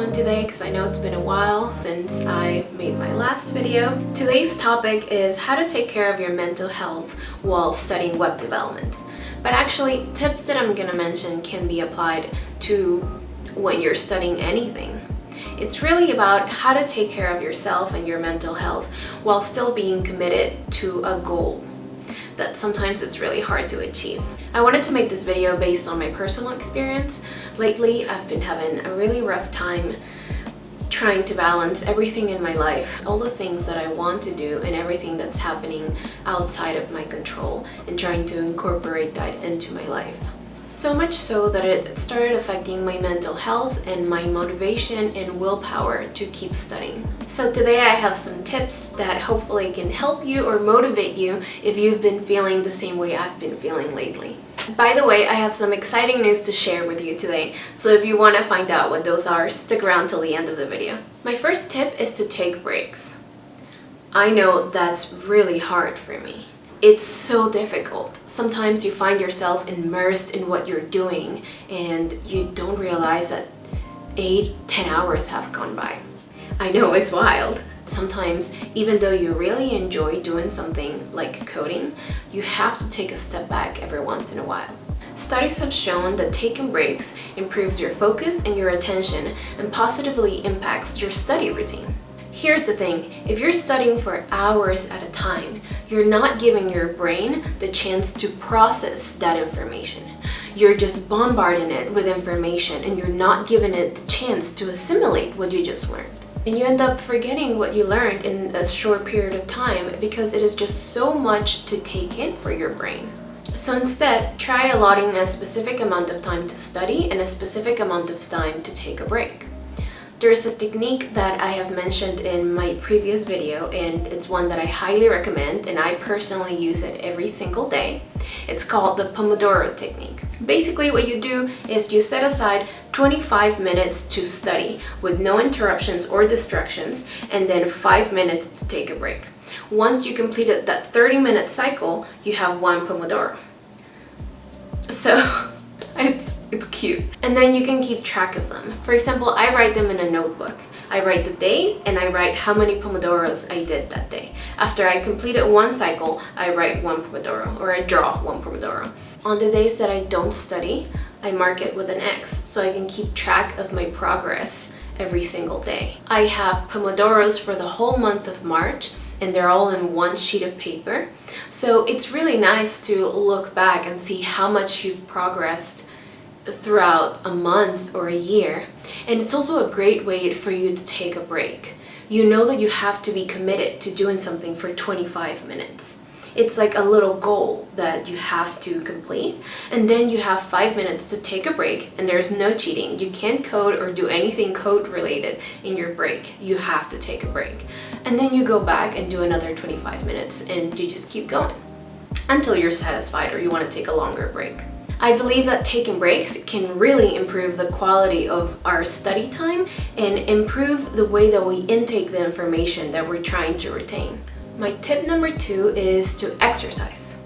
everyone today because I know it's been a while since I made my last video. Today's topic is how to take care of your mental health while studying web development. But actually, tips that I'm gonna mention can be applied to when you're studying anything. It's really about how to take care of yourself and your mental health while still being committed to a goal that sometimes it's really hard to achieve. I wanted to make this video based on my personal experience. Lately, I've been having a really rough time trying to balance everything in my life, all the things that I want to do and everything that's happening outside of my control, and trying to incorporate that into my life. So much so that it started affecting my mental health and my motivation and willpower to keep studying. So today I have some tips that hopefully can help you or motivate you if you've been feeling the same way I've been feeling lately. By the way, I have some exciting news to share with you today, so if you want to find out what those are, stick around till the end of the video. My first tip is to take breaks. I know that's really hard for me. It's so difficult. Sometimes you find yourself immersed in what you're doing and you don't realize that 8-10 hours have gone by. I know, it's wild. Sometimes, even though you really enjoy doing something like coding, you have to take a step back every once in a while. Studies have shown that taking breaks improves your focus and your attention and positively impacts your study routine. Here's the thing, if you're studying for hours at a time, you're not giving your brain the chance to process that information. You're just bombarding it with information and you're not giving it the chance to assimilate what you just learned. And you end up forgetting what you learned in a short period of time because it is just so much to take in for your brain. So instead, try allotting a specific amount of time to study and a specific amount of time to take a break. There's a technique that I have mentioned in my previous video, and it's one that I highly recommend, and I personally use it every single day. It's called the Pomodoro technique. Basically what you do is you set aside 25 minutes to study with no interruptions or distractions, and then 5 minutes to take a break. Once you completed that 30-minute cycle, you have one Pomodoro. So it's cute. And then you can keep track of them. For example, I write them in a notebook. I write the day and I write how many Pomodoros I did that day. After I completed one cycle, I write one Pomodoro, or I draw one Pomodoro. On the days that I don't study, I mark it with an X so I can keep track of my progress every single day. I have Pomodoros for the whole month of March, and they're all in one sheet of paper. So it's really nice to look back and see how much you've progressed throughout a month or a year. And it's also a great way for you to take a break. You know that you have to be committed to doing something for 25 minutes. It's like a little goal that you have to complete, and then you have 5 minutes to take a break, and there's no cheating. You can't code or do anything code related in your break. You have to take a break. And then you go back and do another 25 minutes, and you just keep going until you're satisfied or you want to take a longer break. I believe that taking breaks can really improve the quality of our study time and improve the way that we intake the information that we're trying to retain. My tip number 2 is to exercise.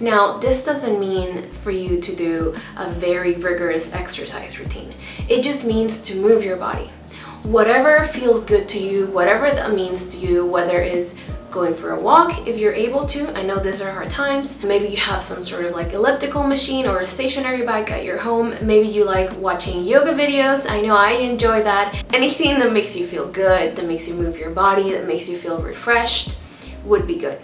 Now, this doesn't mean for you to do a very rigorous exercise routine. It just means to move your body. Whatever feels good to you, whatever that means to you, whether it's going for a walk if you're able to. I know these are hard times. Maybe you have some sort of like elliptical machine or a stationary bike at your home. Maybe you like watching yoga videos. I know I enjoy that. Anything that makes you feel good, that makes you move your body, that makes you feel refreshed would be good.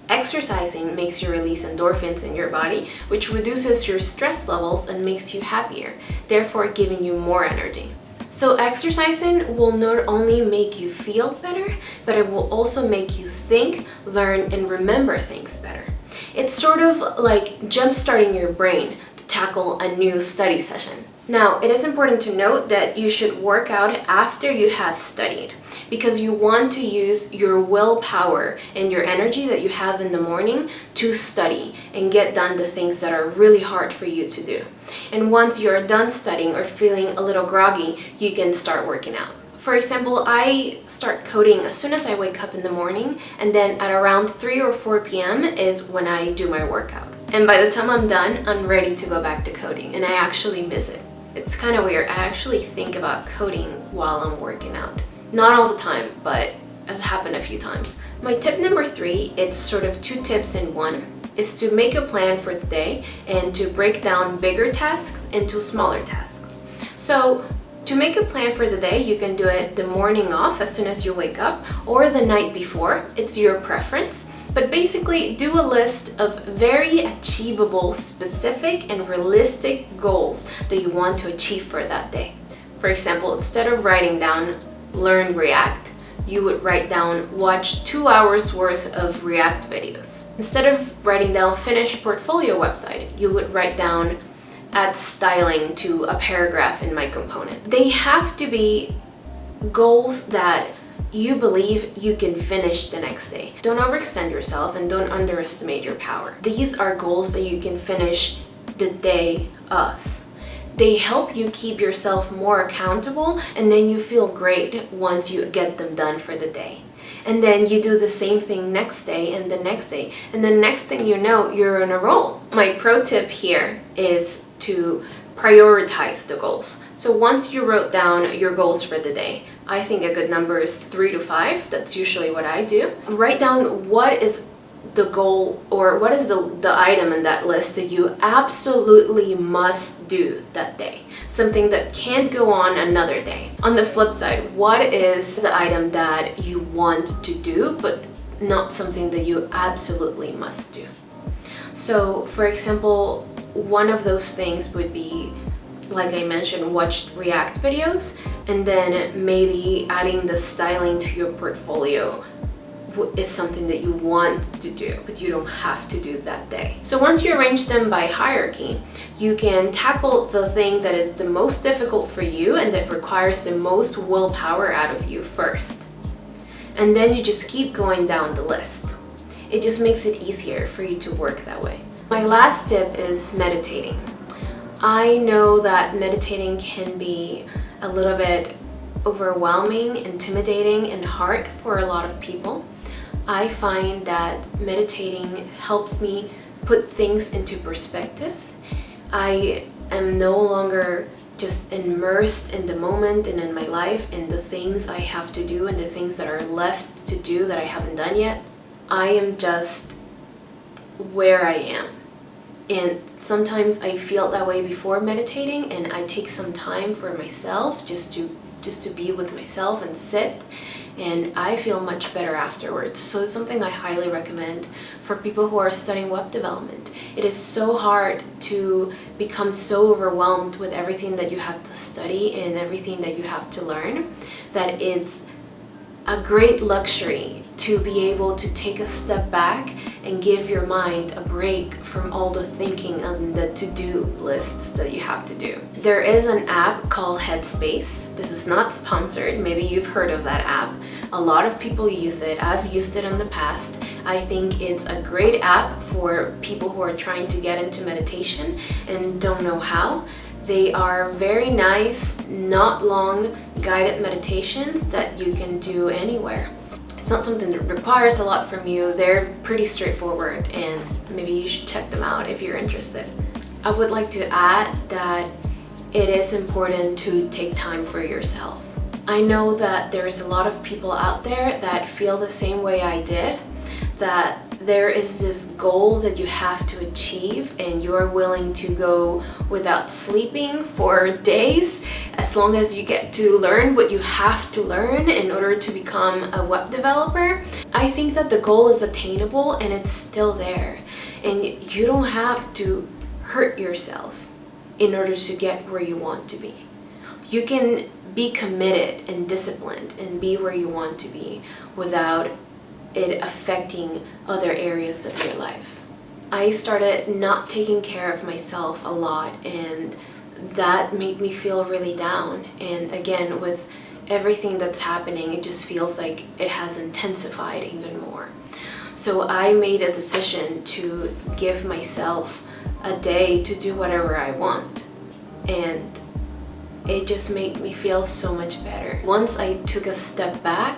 Exercising makes you release endorphins in your body, which reduces your stress levels and makes you happier, therefore giving you more energy. So exercising will not only make you feel better, but it will also make you think, learn, and remember things better. It's sort of like jump-starting your brain to tackle a new study session. Now, it is important to note that you should work out after you have studied, because you want to use your willpower and your energy that you have in the morning to study and get done the things that are really hard for you to do. And once you're done studying or feeling a little groggy, you can start working out. For example, I start coding as soon as I wake up in the morning, and then at around 3 or 4 p.m. is when I do my workout. And by the time I'm done, I'm ready to go back to coding, and I actually miss it. It's kind of weird. I actually think about coding while I'm working out. Not all the time, but has happened a few times. My tip number 3, it's sort of 2 tips in one, is to make a plan for the day and to break down bigger tasks into smaller tasks. So to make a plan for the day, you can do it the morning off as soon as you wake up or the night before. It's your preference. But basically, do a list of very achievable, specific, and realistic goals that you want to achieve for that day. For example, instead of writing down learn React, you would write down watch 2 hours worth of React videos. Instead of writing down finish portfolio website, you would write down add styling to a paragraph in my component. They have to be goals that you believe you can finish the next day. Don't overextend yourself and don't underestimate your power. These are goals that you can finish the day of. They help you keep yourself more accountable, and then you feel great once you get them done for the day. And then you do the same thing next day and the next day, and the next thing you know, you're on a roll. My pro tip here is to prioritize the goals. So once you wrote down your goals for the day, I think a good number is 3 to 5. That's usually what I do. Write down what is the goal or what is the item in that list that you absolutely must do that day. Something that can't go on another day. On the flip side, what is the item that you want to do but not something that you absolutely must do? So for example, one of those things would be, like I mentioned, watch React videos, and then maybe adding the styling to your portfolio is something that you want to do, but you don't have to do that day. So once you arrange them by hierarchy, you can tackle the thing that is the most difficult for you and that requires the most willpower out of you first. And then you just keep going down the list. It just makes it easier for you to work that way. My last tip is meditating. I know that meditating can be a little bit overwhelming, intimidating, and hard for a lot of people. I find that meditating helps me put things into perspective. I am no longer just immersed in the moment and in my life and the things I have to do and the things that are left to do that I haven't done yet. I am just where I am. And sometimes I feel that way before meditating, and I take some time for myself just to be with myself and sit, and I feel much better afterwards. So it's something I highly recommend for people who are studying web development. It is so hard to become so overwhelmed with everything that you have to study and everything that you have to learn that it's a great luxury to be able to take a step back and give your mind a break from all the thinking and the to-do lists that you have to do. There is an app called Headspace. This is not sponsored. Maybe you've heard of that app. A lot of people use it. I've used it in the past. I think it's a great app for people who are trying to get into meditation and don't know how. They are very nice, not long guided meditations that you can do anywhere. It's not something that requires a lot from you. They're pretty straightforward, and maybe you should check them out if you're interested. I would like to add that it is important to take time for yourself. I know that there's a lot of people out there that feel the same way I did, that there is this goal that you have to achieve and you're willing to go without sleeping for days as long as you get to learn what you have to learn in order to become a web developer. I think that the goal is attainable and it's still there, and you don't have to hurt yourself in order to get where you want to be. You can be committed and disciplined and be where you want to be without it affecting other areas of your life. I started not taking care of myself a lot, and that made me feel really down. And again, with everything that's happening, it just feels like it has intensified even more. So I made a decision to give myself a day to do whatever I want, and it just made me feel so much better. Once I took a step back,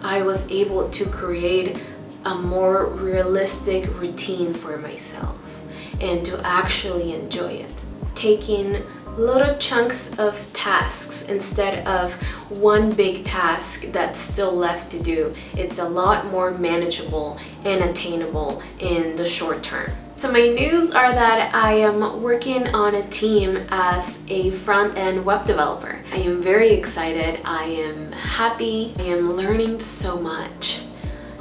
I was able to create a more realistic routine for myself and to actually enjoy it. Taking little chunks of tasks instead of one big task that's still left to do. It's a lot more manageable and attainable in the short term. So my news are that I am working on a team as a front-end web developer. I am very excited. I am happy. I am learning so much.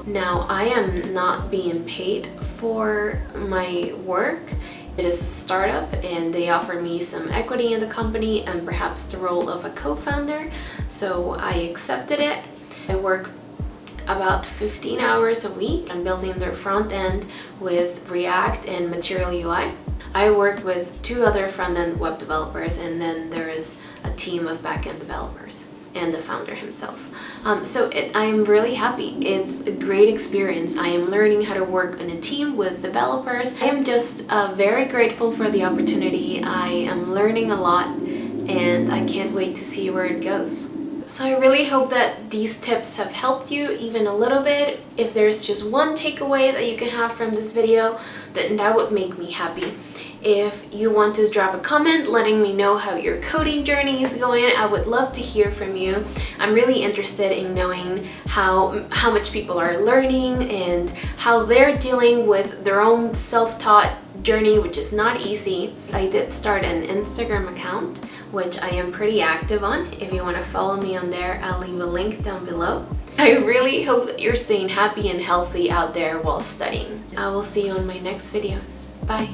Now, I am not being paid for my work. It is a startup and they offered me some equity in the company and perhaps the role of a co-founder. So I accepted it. I work about 15 hours a week. I'm building their front end with React and Material UI. I work with 2 other front-end web developers, and then there is a team of back-end developers and the founder himself. I am really happy. It's a great experience. I am learning how to work in a team with developers. I am just very grateful for the opportunity. I am learning a lot and I can't wait to see where it goes. So I really hope that these tips have helped you even a little bit. If there's just one takeaway that you can have from this video, then that would make me happy. If you want to drop a comment letting me know how your coding journey is going, I would love to hear from you. I'm really interested in knowing how much people are learning and how they're dealing with their own self-taught journey, which is not easy. I did start an Instagram account, which I am pretty active on. If you want to follow me on there, I'll leave a link down below. I really hope that you're staying happy and healthy out there while studying. I will see you on my next video. Bye.